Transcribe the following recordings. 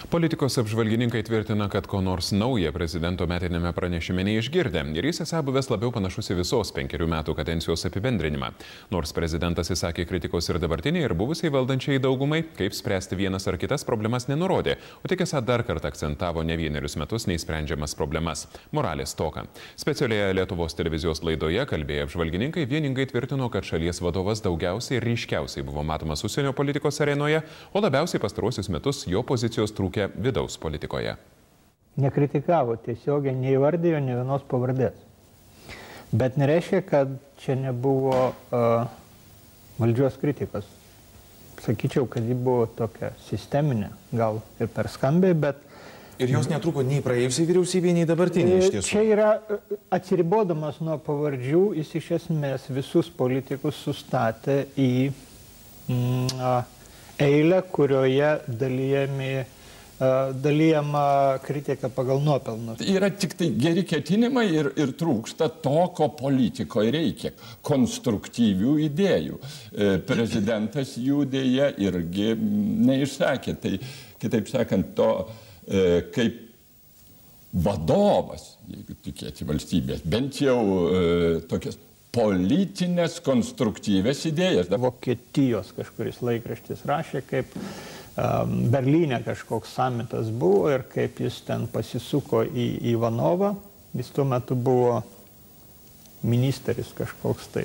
Politikos apžvalgininkai tvirtina, kad ko nors nauja prezidento metinėme pranešime neišgirdė ir jis esą buvęs labiau panašus į visos 5 metų kadencijos apibendrinimą. Nors prezidentas įsakė kritikos ir dabartiniai, ir buvusiai valdančiai daugumai, kaip spręsti vienas ar kitas problemas nenurodė, o tik esą dar kartą akcentavo ne vienerius metus neįsprendžiamas problemas - moralės stoką. Specialioje Lietuvos televizijos laidoje kalbėję apžvalgininkai vieningai tvirtino, kad šalies vadovas daugiausiai ir ryškiausiai buvo matomas užsienio politikos arenoje, o labiausiai pastaruosius metus jo pozicijos trūkė vidaus politikoje. Nekritikavo tiesiogiai, neįvardėjo nė vienos pavardės. Bet nereiškia, kad čia nebuvo valdžios kritikos. Sakyčiau, kad ji buvo tokia sisteminė, gal ir per skambiai, bet... Ir jos netrūko nei praėjusiai vyriausybei, nei dabartiniai iš tiesų. Čia yra, atsiribodamas nuo pavardžių, jis iš esmės visus politikus sustatė į eilę, kurioje dalijama kritika pagal nuopelnus. Yra tik tai geri ketinimai ir trūksta to, ko politikoje reikia - konstruktyvių idėjų. Prezidentas jų dėja irgi neišsakė. Tai, kitaip sakant, to kaip vadovas, jeigu tikėti valstybės, bent jau tokias politinės konstruktyvės idėjas. Vokietijos kažkuris laikraštis rašė, kaip Berlyne kažkoks samitas buvo ir kaip jis ten pasisuko į Ivanovą. Jis tuo metu buvo ministeris kažkoks tai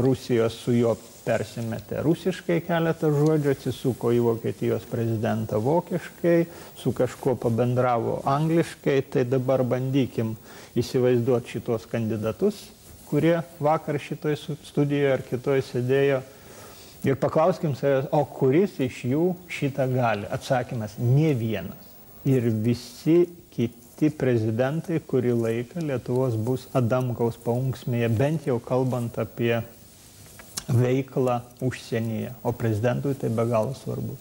Rusijos, su juo persimetė rusiškai keletą žodžių, atsisuko į Vokietijos prezidentą vokiškai, su kažkuo pabendravo angliškai. Tai dabar bandykim įsivaizduoti šitos kandidatus, kurie vakar šitoj studijoje ar kitoj sėdėjo. Ir paklauskim savęs, o kuris iš jų šitą gali? Atsakymas - nė vienas. Ir visi kiti prezidentai kurį laiką Lietuvos bus Adamkaus paunksmėje, bent jau kalbant apie veiklą užsienyje. O prezidentui tai be galo svarbu.